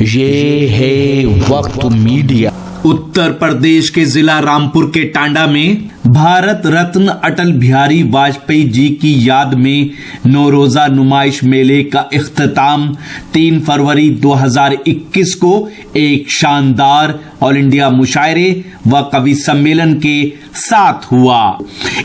ये है वक्त मीडिया। उत्तर प्रदेश के जिला रामपुर के टांडा में भारत रत्न अटल बिहारी वाजपेयी जी की याद में 9 रोजा नुमाइश मेले का इख्तिताम 3 फरवरी 2021 को एक शानदार ऑल इंडिया मुशायरे व कवि सम्मेलन के साथ हुआ।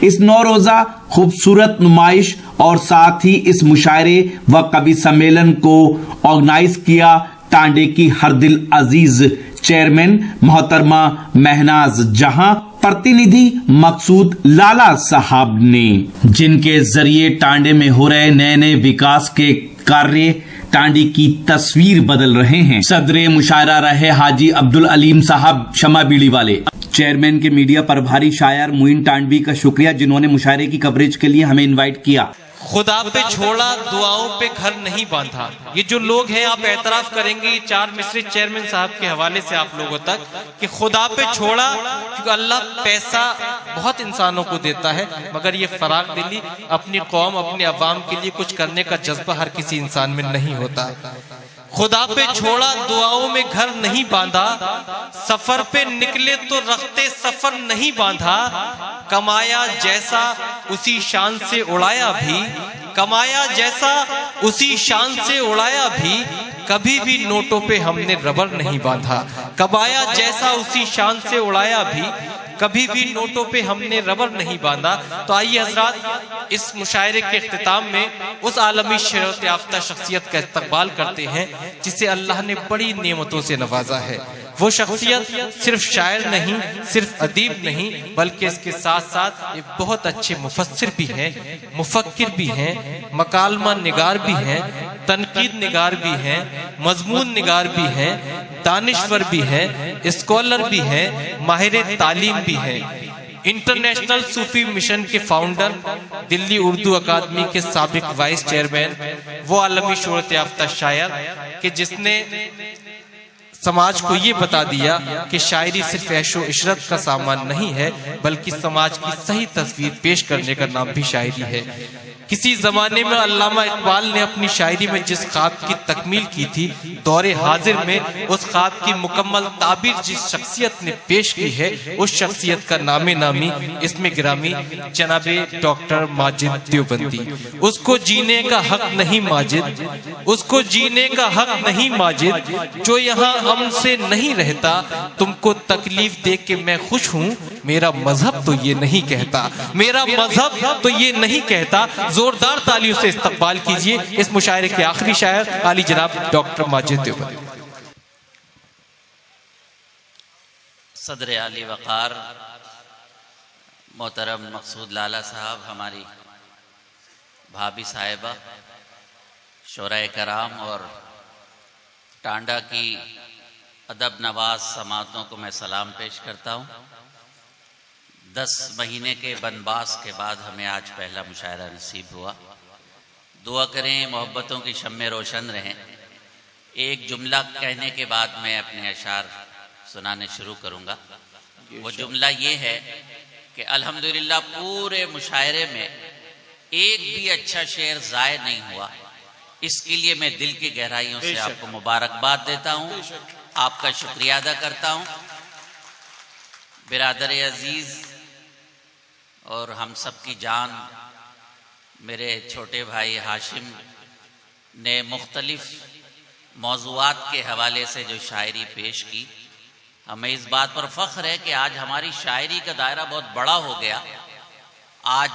इस 9 रोजा खूबसूरत नुमाइश और साथ ही इस मुशायरे व कवि सम्मेलन को ऑर्गेनाइज किया टांडे की हर दिल अजीज चेयरमैन मोहतरमा महनाज जहां प्रतिनिधि मकसूद लाला साहब ने, जिनके जरिए टांडे में हो रहे नए नए विकास के कार्य टांडी की तस्वीर बदल रहे हैं। सदरे मुशायरा रहे हाजी अब्दुल अलीम साहब शमा बीड़ी वाले। चेयरमैन के मीडिया प्रभारी शायर मुइन टांडवी का शुक्रिया जिन्होंने मुशायरे की कवरेज के लिए हमें इनवाइट किया। खुदा पे छोड़ा दुआओं पे घर नहीं बांधा, ये जो लोग हैं आप एतराफ करेंगे ये 4 मिसरे चेयरमैन साहब के हवाले से आप लोगों तक कि खुदा पे छोड़ा, क्योंकि अल्लाह पैसा बहुत इंसानों को देता है मगर ये फराग दिली अपनी कौम अपने अवाम के लिए कुछ करने का जज्बा हर किसी इंसान में नहीं होता। खुदा पे छोड़ा दुआओं में घर नहीं बांधा, सफर पे निकले तो रखते सफर नहीं बांधा, कमाया जैसा उसी शान से उड़ाया भी, कमाया जैसा उसी शान से उड़ाया भी, कभी भी नोटों पे हमने रबर नहीं बांधा, कमाया जैसा उसी शान से उड़ाया भी, कभी भी नोटों पे हमने रबर नहीं बांधा। तो आइए हजरात इस मुशायरे के इख्तिताम में उस आलमी शोहरत याफ्ता शख्सियत का इस्तकबाल करते हैं जिसे अल्लाह ने बड़ी नेमतों से नवाजा है। वो शख्सियत सिर्फ शायर नहीं, सिर्फ अदीब नहीं, बल्कि इसके साथ साथ एक बहुत अच्छे मुफस्सिर भी हैं, मुफक्किर भी हैं, मकालमा निगार भी हैं, तनकीद निगार भी हैं, मजमून निगार भी हैं, दानिश्वर भी हैं, स्कॉलर भी हैं, माहिर तालीम भी हैं। इंटरनेशनल सूफी मिशन के फाउंडर, दिल्ली उर्दू अकादमी के साबिक वाइस चेयरमैन, वो आलमी शोहरत याफ्ता शायर कि जिसने समाज को ये बता दिया कि शायरी सिर्फ ऐशो इशरत का सामान नहीं है बल्कि समाज की सही तस्वीर पेश करने का नाम भी शायरी है। किसी जमाने में अल्लामा इकबाल ने अपनी शायरी में जिस ख्वाब की तकमील की थी, दौरे हाजिर में उस ख्वाब की मुकम्मल ताबीर जिस शख्सियत ने पेश की है, उस शख्सियत का नामे नामी इसमें गिरामी जनाबे डॉक्टर माजिद देवबंदी। उसको जीने का हक नहीं माजिद, उसको जीने का हक नहीं माजिद, जो यहाँ हमसे नहीं रहता, तुमको तकलीफ दे के मैं खुश हूँ, मेरा मजहब तो ये नहीं कहता, मेरा मजहब तो ये नहीं कहता। जोरदार तालियों से इस्तकबाल कीजिए इस मुशायरे के आखिरी शायर आली जनाब डॉक्टर माजिद देवबंदी। सदर आली वक़ार मोहतरम मकसूद लाला साहब, हमारी भाभी साहिबा, शोराए कराम और टांडा की अदब नवाज समातों को मैं सलाम पेश करता हूँ। 10 महीने के बनबास के बाद हमें आज पहला मुशायरा नसीब हुआ। दुआ करें मोहब्बतों की शम्में रोशन रहें। एक जुमला कहने के बाद मैं अपने अशार सुनाने शुरू करूँगा। वो जुमला ये है कि अल्हम्दुलिल्लाह पूरे मुशायरे में एक भी अच्छा शेर ज़ाय नहीं हुआ। इसके लिए मैं दिल की गहराइयों से आपको मुबारकबाद देता हूँ, आपका शुक्रिया अदा करता हूँ। बिरादर अजीज़ और हम सब की जान मेरे छोटे भाई हाशिम ने मुख्तलिफ मौज़ूआत के हवाले से जो शायरी पेश की, हमें इस बात पर फ़ख्र है कि आज हमारी शायरी का दायरा बहुत बड़ा हो गया। आज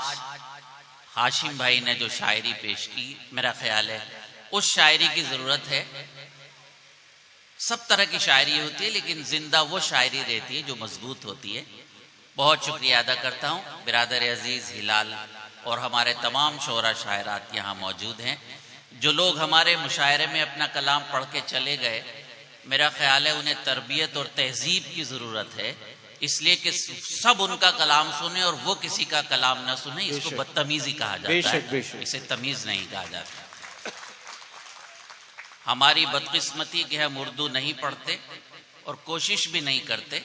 हाशिम भाई ने जो शायरी पेश की, मेरा ख्याल है उस शायरी की ज़रूरत है। सब तरह की शायरी होती है लेकिन जिंदा वो शायरी रहती है जो मजबूत होती है। बहुत शुक्रिया अदा करता हूँ। बिरादर अजीज़ हिलाल और हमारे तमाम शोरा शायरात यहाँ मौजूद हैं। जो लोग हमारे मुशायरे में अपना कलाम पढ़ के चले गए, मेरा ख्याल है उन्हें तरबियत और तहजीब की ज़रूरत है, इसलिए कि सब उनका कलाम सुने और वो किसी का कलाम न सुने। इसको बदतमीज़ी कहा जाता है, इसे तमीज़ नहीं कहा जाता। हमारी बदकिस्मती कि हम उर्दू नहीं पढ़ते और कोशिश भी नहीं करते।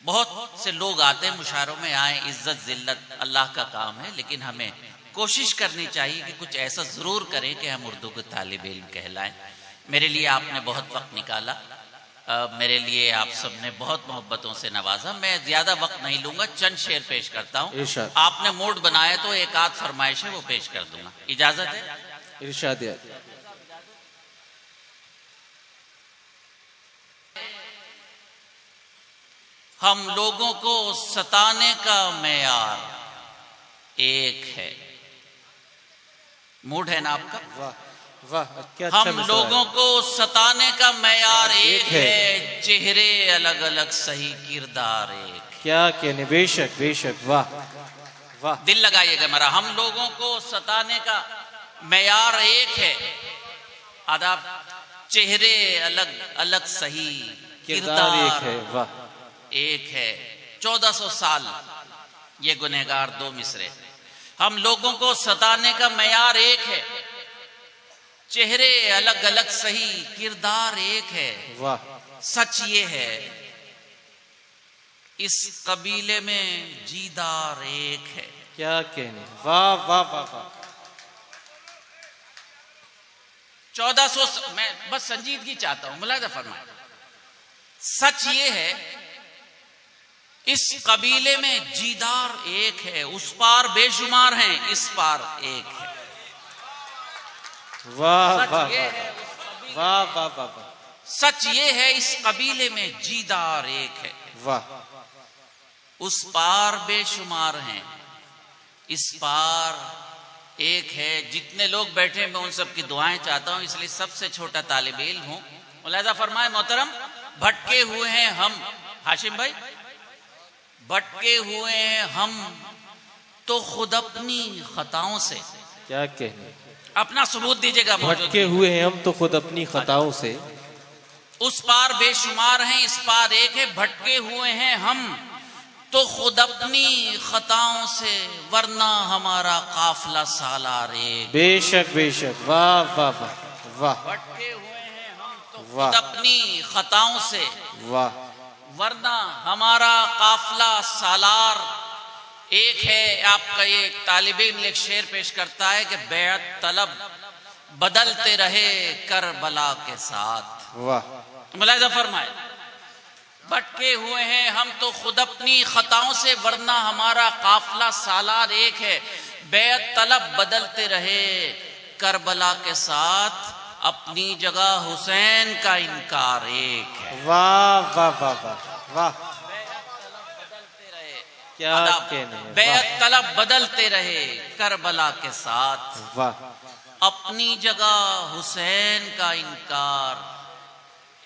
बहुत से लोग आते हैं मुशायरों में, आए, इज्जत जिल्लत अल्लाह का काम है, लेकिन हमें कोशिश करनी चाहिए कि कुछ ऐसा ज़रूर करें कि हम उर्दू के तालिब इल्म कहलाएं। मेरे लिए आपने बहुत वक्त निकाला, मेरे लिए आप सबने बहुत मोहब्बतों से नवाजा। मैं ज्यादा वक्त नहीं लूंगा, चंद शेर पेश करता हूँ। इरशाद। आपने मूड बनाया तो एक आध फरमाइश है वो पेश कर दूंगा, इजाजत है? इरशाद। हम लोगों को सताने का मेयार एक है। मूड है ना आपका? वाह वाह, क्या अच्छा हम मिसरा लोगों है। को सताने का मेयार एक है, चेहरे अलग अलग सही किरदार एक। क्या कहने, बेशक बेशक, वाह वाह। दिल लगाइएगा मेरा। हम लोगों को सताने का मेयार एक है, आदाब, चेहरे अलग अलग सही किरदार एक है, वाह। एक है। 1400 साल ये गुनहगार दो मिसरे। हम लोगों को सताने का मेयार एक है, चेहरे अलग अलग सही किरदार एक है। वाह। सच ये है इस कबीले में जीदार एक है। क्या कहने, वाह वाह वाह वाह। 1400 मैं बस संजीदगी चाहता हूं, मुलाहिजा फरमाए। सच ये है इस कबीले में जीदार एक है, उस पार बेशुमार हैं, इस पार एक है। वाह सच वाह ये वाह है उस कबीले वाह वाह वाह वाह, सच ये है इस कबीले में जीदार एक है, वाह। उस पार बेशुमार हैं, इस पार एक है। जितने लोग बैठे मैं उन सब की दुआएं चाहता हूं, इसलिए सबसे छोटा तालिब इल्म हूं। मुलाहिजा फरमाए मोहतरम, भटके हुए हैं हम, हाशिम भाई, भटके हुए हैं हम तो खुद अपनी खताओं से। क्या कहने, अपना सबूत दीजिएगा। भटके हुए हैं हम तो खुद अपनी खताओं से। उस पार बेशुमार हैं, इस पार एक है। भटके हुए हैं हम तो खुद अपनी खताओं से, वरना हमारा काफिला सालार एक। बेशक बेशक, वाह वाह वाह वाह। भटके हुए हैं हम तो वाह। खुद अपनी खताओं से, वाह। वरना हमारा काफिला सालार एक है। आपका एक तालिब इल्म एक शेर पेश करता है कि बैत तलब बदलते रहे करबला के साथ। वाह। मुलाहिजा फरमाए, भटके हुए हैं हम तो खुद अपनी खताओं से, वरना हमारा काफिला सालार एक है। बैत तलब बदलते रहे करबला के साथ, अपनी जगह हुसैन का इनकार एक है। वाह वाह वाह वाह वाह। क्या कहने, बैत तलब बदलते रहे करबला के साथ, वाह। अपनी जगह हुसैन का इनकार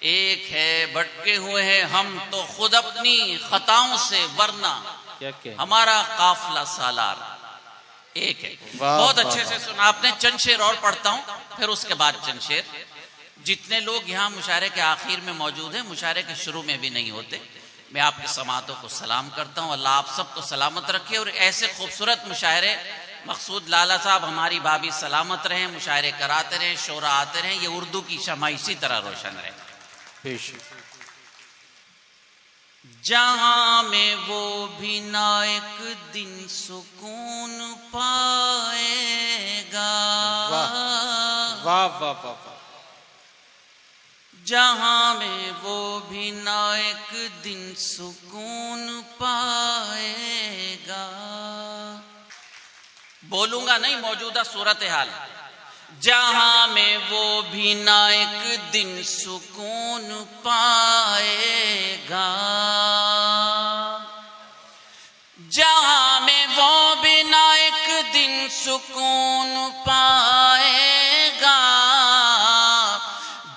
एक है। भटके हुए हैं हम तो खुद अपनी खताओं से, वरना क्या कहने, हमारा काफिला सालार एक है। वाह, बहुत वाह, अच्छे से सुना आपने। चंद शेर और पढ़ता हूं, फिर उसके बाद चंद शेर। जितने लोग यहाँ मुशायरे के आखिर में मौजूद हैं, मुशायरे के शुरू में भी नहीं होते, मैं आपके समातों को सलाम करता हूँ। अल्लाह आप सबको सलामत रखे और ऐसे खूबसूरत मुशायरे, मकसूद लाला साहब, हमारी भाभी सलामत रहें, मुशायरे कराते रहें, शोरा आते रहें, ये उर्दू की शमा इसी तरह रोशन रहे। जहां में वो भी ना एक दिन सुकून पाएगा। वाह वाह वाह वाह। जहां में वो भी ना एक दिन सुकून पाएगा। बोलूंगा नहीं, मौजूदा सूरत हाल। जहां में वो भी ना एक दिन सुकून पाएगा। जहां में वो भी ना एक दिन सुकून पाएगा,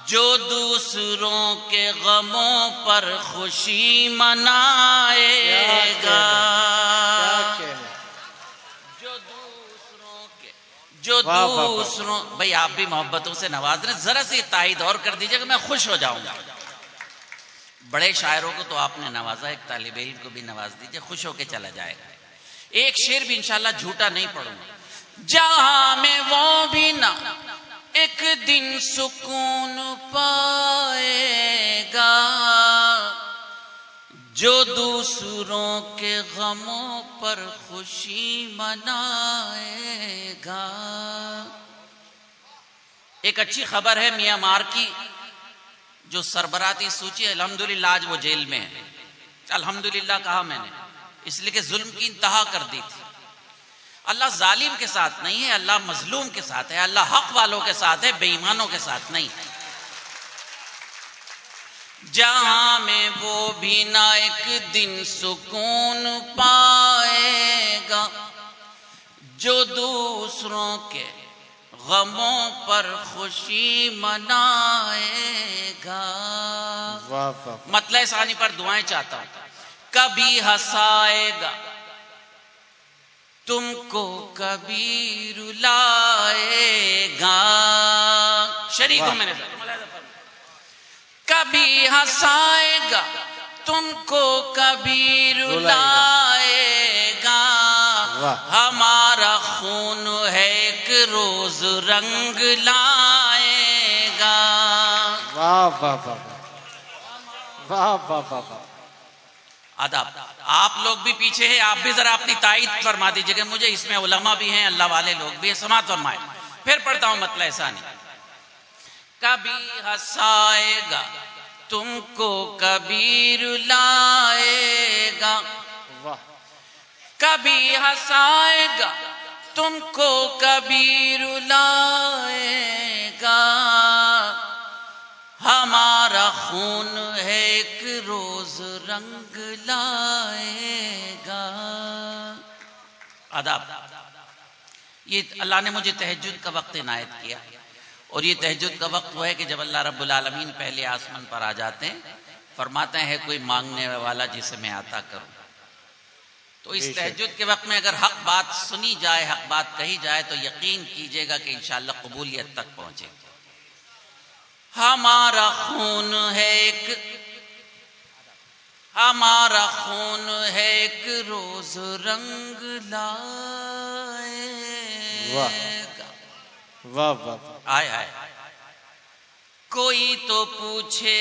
जो दूसरों के गमों पर खुशी मनाएगा। जो दूसरों, भाई आप भी मोहब्बतों से नवाज रहे, जरा सी ताईद और कर दीजिएगा, मैं खुश हो जाऊंगा। बड़े शायरों को तो आपने नवाजा, एक तालिब इल्म को भी नवाज दीजिए, खुश होके चला जाएगा। एक शेर भी इंशाल्लाह झूठा नहीं पढ़ूंगा। जहां में वो भी ना एक दिन सुकून पाएगा, जो दूसरों के गमों पर खुशी मनाएगा। एक अच्छी खबर है म्यांमार की, जो सरबराती सूची, अल्हम्दुलिल्लाह आज वो जेल में है। अल्हम्दुलिल्लाह कहा मैंने, इसलिए कि जुल्म की इंतहा कर दी थी। अल्लाह जालिम के साथ नहीं है, अल्लाह मजलूम के साथ है, अल्लाह हक वालों के साथ है, बेईमानों के साथ नहीं है। जहां में वो भी ना एक दिन सुकून पाएगा, जो दूसरों के गमों पर खुशी मनाएगा। वाह वाह। मतलब सानी पर दुआएं चाहता हूं। कभी हंसाएगा तुमको, कभी रुलाएगा। शरीक हूं मैंने, कभी हंसाएगा तुमको, कभी रुलाएगा। हमारा खून है एक रोज रंग लाएगा। वाह वाह वाह वाह वाह वाह। आदाब। आप लोग भी पीछे हैं, आप भी जरा अपनी ताईद फरमा दीजिएगा मुझे। इसमें उलमा भी हैं, अल्लाह वाले लोग भी हैं, समात फरमाए। फिर पढ़ता हूं मतलब ऐसा नहीं। कभी हंसाएगा तुमको, कभी रुलाएगा। वाह। कभी हंसाएगा तुमको, कभी रुलाएगा। हमारा खून है एक रोज रंग लाएगा। आदाब। ये अल्लाह ने मुझे तहज्जुद का वक्त इनायत किया, और ये तहज्जुद का वक्त वो है कि जब अल्लाह रब्बुल आलमीन पहले आसमान पर आ जाते हैं, फरमाते हैं कोई मांगने वाला जिसे मैं आता करूं। तो इस तहज्जुद के वक्त में अगर हक बात सुनी जाए, हक बात कही जाए, तो यकीन कीजिएगा कि इंशाअल्लाह कबूलियत तक पहुंचे। हमारा खून है एक, हमारा खून है एक रोज रंग लाएगा। वाह वाह। आय आय। कोई तो पूछे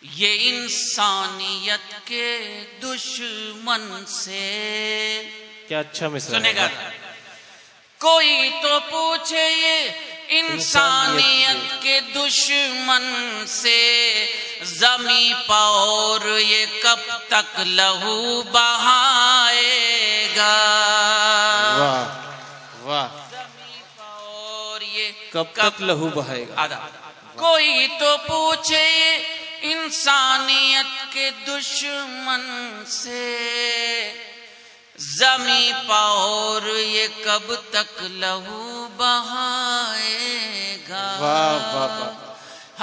ये इंसानियत के दुश्मन से। क्या अच्छा मिसरा। सुनेगा। कोई तो पूछे ये इंसानियत के दुश्मन से, जमी पर ये कब तक लहू बहाएगा। वाह वाह। जमी पर ये कब तक लहू बहाएगा। आधा। कोई तो पूछे ये इंसानियत के दुश्मन से, जमी पर ये कब तक लहू बहाएगा। वाह वाह वाह।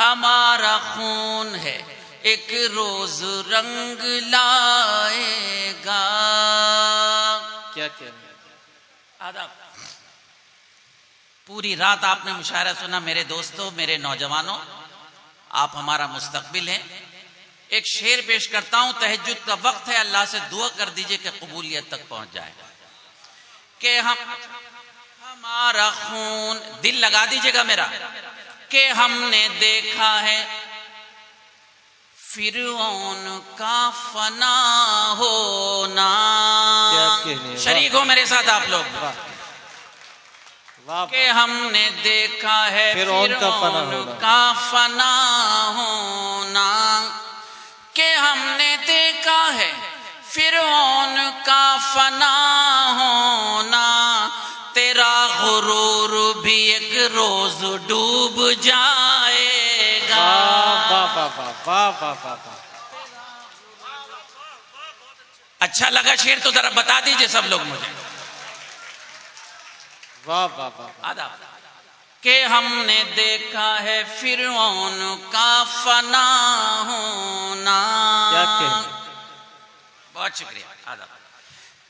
हमारा खून है एक रोज रंग लाएगा। क्या कहना। आदाब। पूरी रात आपने मुशायरा सुना मेरे दोस्तों, मेरे नौजवानों, आप हमारा मुस्तकबिल हैं। एक शेर पेश करता हूं, तहज्जुद का वक्त है, अल्लाह से दुआ कर दीजिए कि कबूलियत तक पहुंच जाए। कि हमारा खून, दिल लगा दीजिएगा मेरा, कि हमने देखा है फिरौन का फना होना। शरीक हो मेरे साथ आप लोग। कि हमने देखा है फिरौन का फना होना। कि हमने देखा है फिरौन का फना होना। तेरा गुरूर भी एक रोज डूब जाएगा। वाह वाह वाह वाह वाह वाह। अच्छा लगा शेर तो जरा बता दीजिए सब लोग मुझे। वाह वाह वाह। आदाब। कि हमने देखा है फिरौन का फना होना। क्या कहना। बहुत शुक्रिया। आदाब।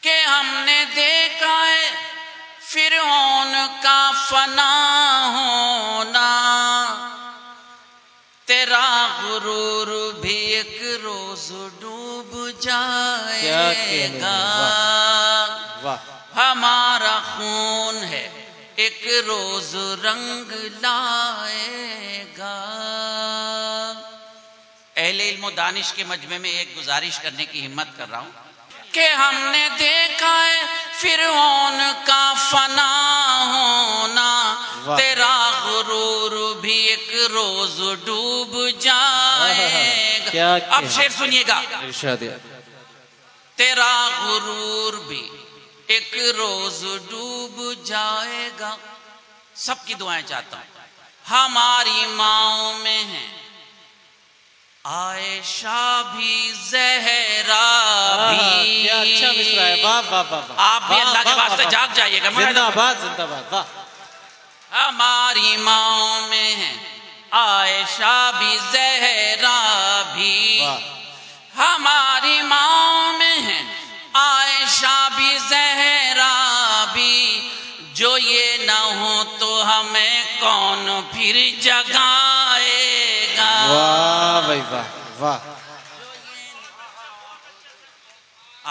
कि हमने देखा है फिरौन का फना होना। तेरा गुरूर भी एक रोज डूब जाएगा। वाह। हमारा खून है एक रोज रंग लाएगा। अहले इल्म व दानिश के मजमे में एक गुजारिश करने की हिम्मत कर रहा हूं कि हमने देखा है फिरौन का फना होना। वाह। तेरा गुरूर भी एक रोज डूब जाएगा। क्या अब शेर सुनिएगा। इरशाद। तेरा गुरूर भी एक रोज डूब जाएगा। सबकी दुआएं चाहता हूं। हमारी माओ में है आयशा भी ज़हरा भी। क्या अच्छा मिसरा है। वाह वाह वाह वाह। आप भी वाह, अल्लाह के वाह, वास्ते वाह, जाग जाइएगा। जिंदाबाद जिंदाबाद। वाह। हमारी माओ में है आयशा भी ज़हरा भी। वाह। हमारी माओ में है आयशा भी ज़हरा भी। जो ये ना हो तो हमें कौन फिर जगाएगा। वाह भाई वाह वाह।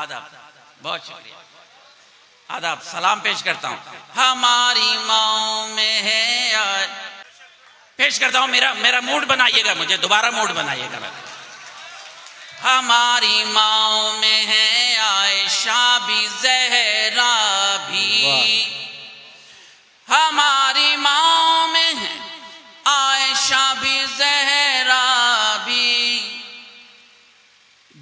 आदाब, बहुत शुक्रिया। आदाब, सलाम पेश करता हूँ। हमारी माओ में है पेश करता हूँ। मेरा मूड बनाइएगा, मुझे दोबारा मूड बनाइएगा। मैं हमारी माओ में है आयशा भी ज़हरा भी। हमारी माओ में है आयशा भी ज़हरा भी।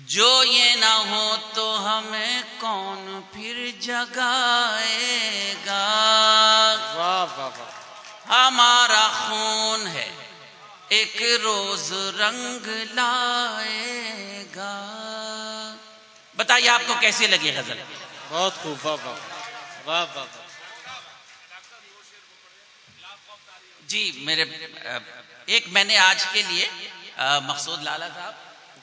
जो ये ना हो तो हमें कौन फिर जगाएगा। वाह वाह वाह। हमारा खून है एक रोज रंग लाएगा। बताइए आपको कैसी लगी गजल। बहुत खूब। वाह वाह वाह वाह वाह। जी मेरे एक मैंने आज के लिए मकसूद लाला साहब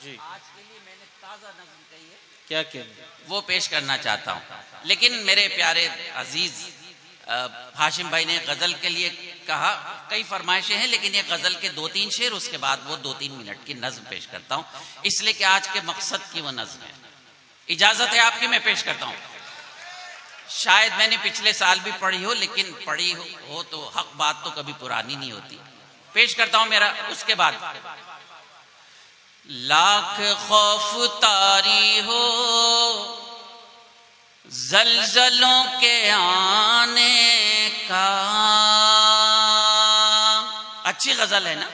जी आज के लिए मैंने ताज़ा नज़्म कही है, क्या कहना। वो पेश करना चाहता हूँ। लेकिन मेरे प्यारे अजीज हाशिम भाई ने गजल के लिए कहा, कई फरमाइशें हैं, लेकिन ये गजल के 2-3 शेर, उसके बाद वो 2-3 मिनट की नज्म पेश करता हूँ, इसलिए कि आज के मकसद की वो नज्म है। इजाजत है आपकी, मैं पेश करता हूँ। शायद मैंने पिछले साल भी पढ़ी हो, लेकिन पढ़ी हो तो हक बात तो कभी पुरानी नहीं होती। पेश करता हूं मेरा उसके बाद। लाख खौफ तारी हो जलजलों के आने का। अच्छी गजल है ना।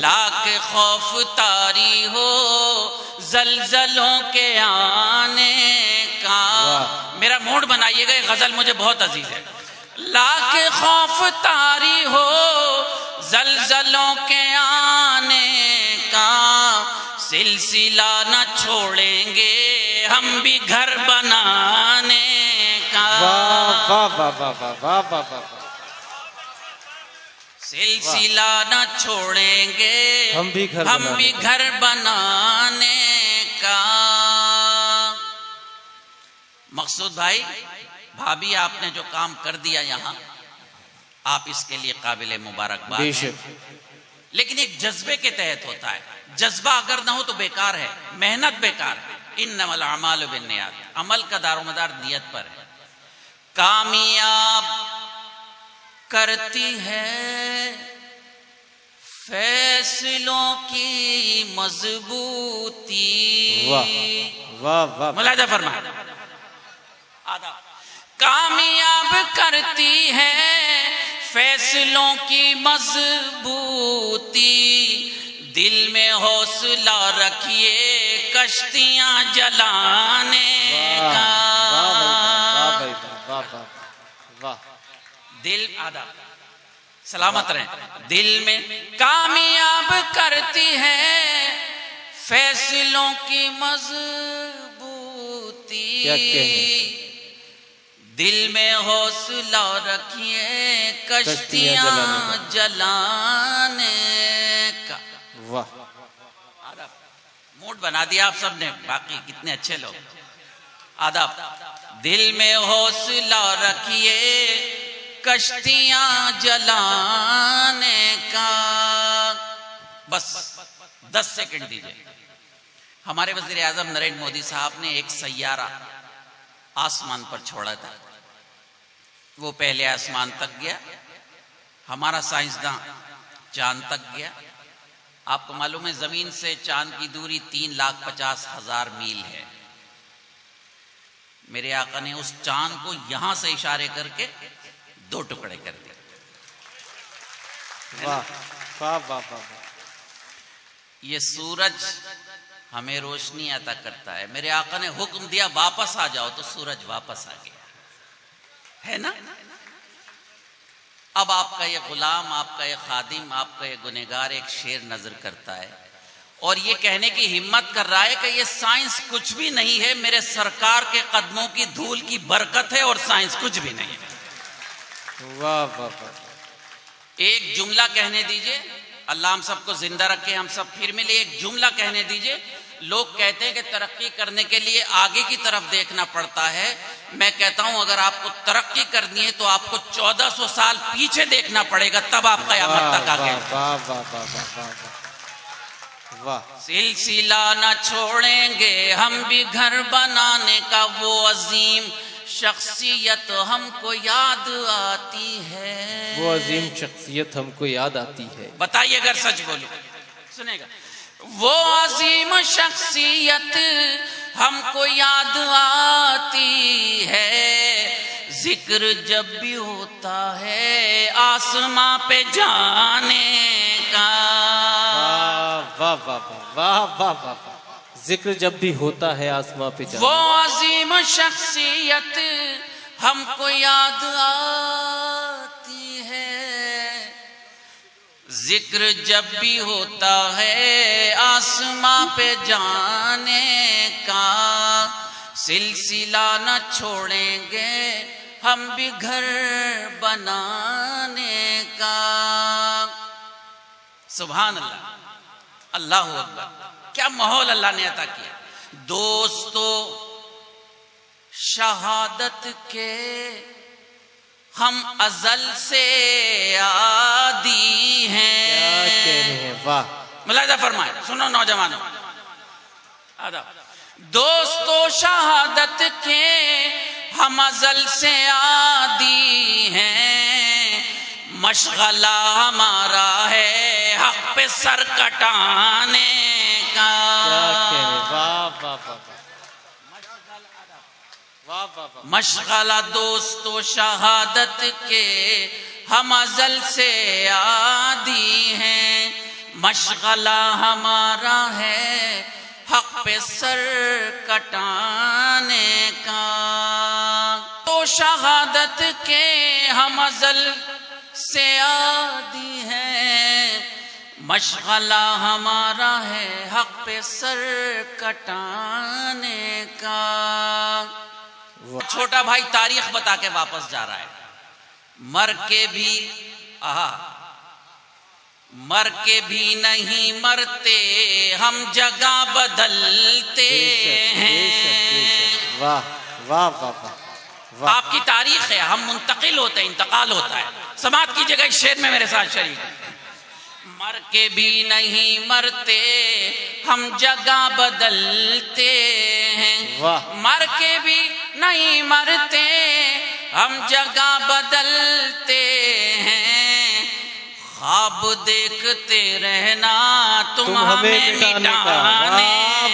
लाख खौफ तारी हो जलजलों के आने का। मेरा मूड बनाइएगा, ये गजल मुझे बहुत अजीज है। लाख खौफ तारी हो जलजलों के आने का। सिलसिला न छोड़ेंगे हम भी घर बनाने का। वाह वाह वाह वाह वाह वाह वाह। सिलसिला न छोड़ेंगे हम भी घर बनाने का। मकसूद भाई, भाभी आपने जो काम कर दिया यहाँ, आप इसके लिए काबिल मुबारकबाद हैं। लेकिन एक जज्बे के तहत होता है। जज्बा अगर ना हो तो बेकार है, मेहनत बेकार है। इन्नमल अमालु बिन्नियात, अमल का दारोमदार नियत पर है। कामयाब करती है फैसलों की मजबूती। वाह वाह वाह। मुलाजा फरमाए। कामयाब करती है फैसलों की मजबूती। दिल में हौसला रखिए कश्तियां जलाने का। वाह। दिल आदा सलामत रहे। दिल में कामयाब करती है फैसलों की मजबूती। क्या कहने। दिल में हौसला रखिए कश्तियां जलाने का। वाह। मूड बना दिया आप सबने, बाकी कितने अच्छे लोग। आदाब। दिल में हौसला रखिए कश्तियां जलाने का। बस 10 सेकंड दीजिए। हमारे वज़ीर आज़म नरेंद्र मोदी साहब ने एक सैयारा आसमान पर छोड़ा था। वो पहले आसमान तक गया। हमारा साइंसदान चांद तक गया। आपको मालूम है जमीन से चांद की दूरी 3,50,000 मील है। मेरे आका ने उस चांद को यहां से इशारे करके 2 टुकड़े कर दिए। वाह वाह वाह वाह वाह। ये सूरज हमें रोशनी अता करता है। मेरे आका ने हुक्म दिया वापस आ जाओ, तो सूरज वापस आ गया, है ना। अब आपका ये गुलाम, आपका ये खादिम, आपका ये गुनहगार एक शेर नजर करता है और ये कहने की हिम्मत कर रहा है कि ये साइंस कुछ भी नहीं है, मेरे सरकार के कदमों की धूल की बरकत है और साइंस कुछ भी नहीं है। वाह वाह वाह। एक जुमला कहने दीजिए, अल्लाह हम सबको जिंदा रखे, हम सब फिर मिले। एक जुमला कहने दीजिए। लोग कहते हैं कि तरक्की करने के लिए आगे की तरफ देखना पड़ता है। मैं कहता हूं अगर आपको तरक्की करनी है तो आपको 1400 साल पीछे देखना पड़ेगा, तब आप क़यामत तक आगे। वाह वाह वाह वाह वाह वाह। सिलसिला न छोड़ेंगे हम भी घर बनाने का, वो अजीम शख्सियत हमको याद आती है। वो अजीम शख्सियत हमको याद आती है। बताइए अगर सच बोलूं, सुनेगा। वो अजीम शख्सियत हमको याद आती है, जिक्र जब भी होता है आसमां पे जाने का। वाह वाह वाह वाह वाह वाह वाह। जिक्र जब भी होता है आसमां पे जाने। वो अजीम शख्सियत हमको याद आती है, जिक्र जब भी होता है आसमां पे जाने का, सिलसिला न छोड़ेंगे हम भी घर बनाने का। सुभान अल्लाह, अल्लाहु अकबर। क्या माहौल अल्लाह ने अता किया। दोस्तों शहादत के हम अजल से आदी हैं। क्या कहने हैं, वाह। मुलाहिजा फरमाए, सुनो नौजवानों, आदाब। दोस्तों शहादत के हम अजल से आदी हैं, मशगला हमारा है हक पे सर कटाने का। क्या कहने, वाह वाह वाह वाह वाह वाह। मशगला दोस्तों शहादत के हम अजल से आदी हैं, मशगला हमारा है हक पे सर कटाने का। तो शहादत के हम अजल से आदी हैं, मशगला हमारा है हक पे सर कटाने का। छोटा भाई तारीख बता के वापस जा रहा है। मर के भी मर के भी नहीं मरते हम जगह बदलते हैं। वाह वाह वाह वाह। आपकी तारीख है, हम मुंतकिल होते हैं, इंतकाल होता है। समात की जगह शेर में मेरे साथ शरीक है। मर के भी नहीं मरते हम जगह बदलते हैं, मर के भी नहीं मरते हम जगह बदलते हैं, ख्वाब देखते रहना तुम हमें मिटाने का।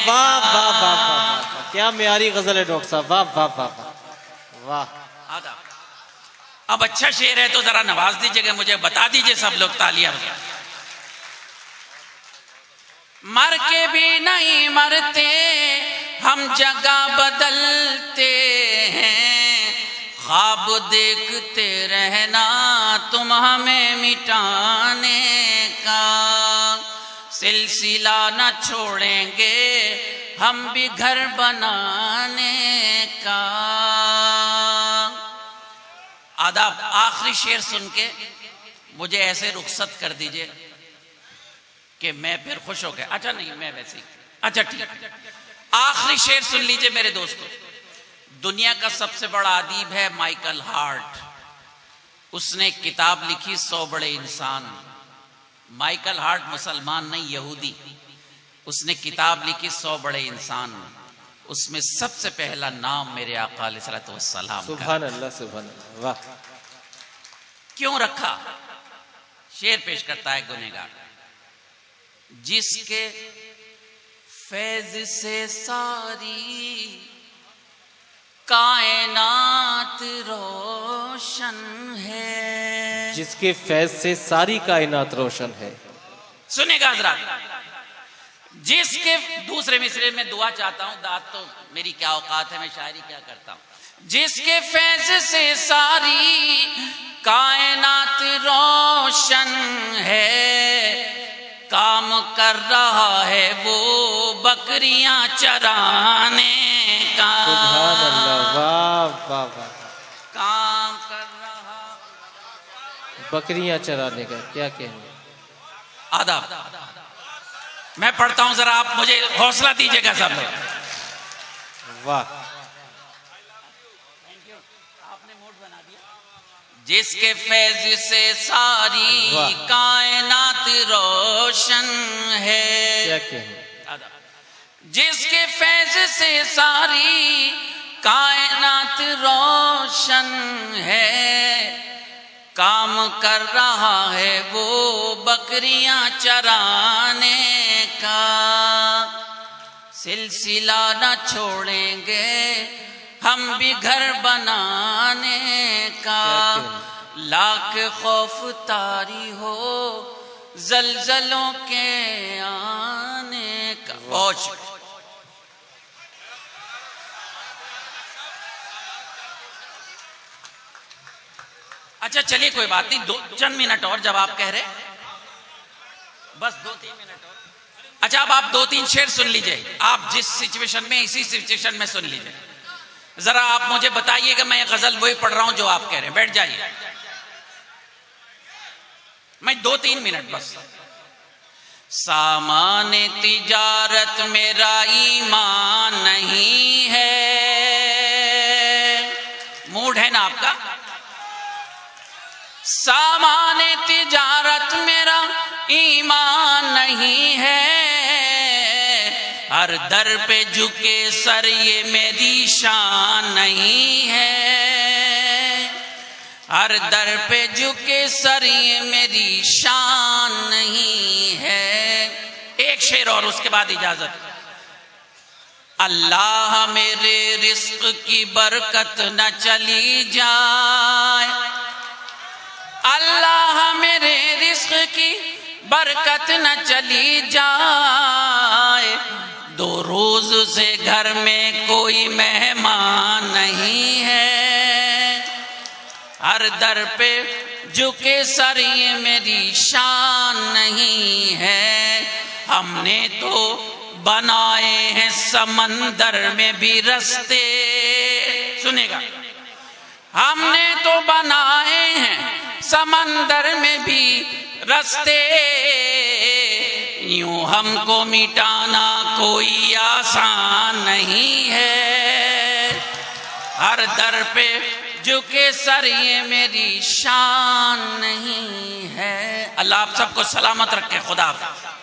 वाह वाह वाह वाह। क्या म्यारी गजल है डॉक्टर साहब, वाह वाह वाह वाह। अब अच्छा शेर है तो जरा नवाज दीजिएगा मुझे, बता दीजिए सब लोग तालियां। मर के भी नहीं मरते हम जगह बदलते हैं, ख्वाब देखते रहना तुम हमें मिटाने का, सिलसिला न छोड़ेंगे हम भी घर बनाने का। आदाब। आखिरी शेर सुन के मुझे ऐसे रुखसत कर दीजिए कि मैं फिर खुश हो गया। अच्छा नहीं, मैं वैसे ही, अच्छा ठीक है। आखिरी शेर सुन लीजिए मेरे दोस्तों। दुनिया का सबसे बड़ा अदीब है माइकल हार्ट। उसने किताब लिखी 100 बड़े इंसान। माइकल हार्ट मुसलमान नहीं, यहूदी। उसने किताब लिखी 100 बड़े इंसान। उसमें सबसे पहला नाम मेरे आका अलैहिस्सलातु वस्सलाम का। सुभान अल्लाह सुभान अल्लाह। वाह। क्यों रखा? शेर पेश करता है गुनहगार। जिसके फैज से सारी कायनात रोशन है। जिसके फैज से सारी कायनात रोशन है। सुनेगा हजरात, जिसके दूसरे मिसरे में दुआ चाहता हूं, दाद तो मेरी क्या औकात है, मैं शायरी क्या करता हूं। जिसके फैज से सारी कायनात रोशन है, काम कर रहा है वो बकरियां चराने का। सुभान अल्लाह, वाह वाह वाह। काम कर रहा, बकरियां चराने का क्या कहने। आदाब, मैं पढ़ता हूं, जरा आप मुझे हौसला दीजिएगा सब लोग। वाह। जिसके फैज से सारी कायनात रोशन है, क्या कहने। जिसके फैज से सारी कायनात रोशन है, काम कर रहा है वो बकरियां चराने का। सिलसिला न छोड़ेंगे हम भी घर बनाने का। लाख खौफ तारी हो जलजलों के आने का। बहुत अच्छा, चलिए कोई बात नहीं, 2 मिनट और जब आप कह रहे, बस 2-3 मिनट और। अच्छा, अब आप 2-3 शेर सुन लीजिए, आप जिस सिचुएशन में, इसी सिचुएशन में सुन लीजिए। जरा आप मुझे बताइएगा, मैं गजल वही पढ़ रहा हूं जो आप कह रहे हैं। बैठ जाइए, मैं 2-3 मिनट बस। सामान तिजारत मेरा ईमान नहीं है, मूड है ना आपका। सामान तिजारत मेरा ईमान नहीं है, हर दर पे झुके सर ये मेरी शान नहीं है, हर दर पे झुके सर ये मेरी शान नहीं है। एक शेर और, उसके बाद इजाजत। अल्लाह मेरे रिस्क की बरकत न चली जाए, अल्लाह मेरे रिस्क की बरकत न चली जाए। 2 रोज से घर में कोई मेहमान नहीं है, हर दर पे झुके सर ये मेरी शान नहीं है। हमने तो बनाए हैं समंदर में भी रास्ते, सुनेगा, हमने तो बनाए हैं समंदर में भी रास्ते। यूं हमको मिटाना कोई आसान नहीं है, हर दर पे झुके सर ये मेरी शान नहीं है। अल्लाह आप सबको सलामत रखे। खुदा हाफ़िज़।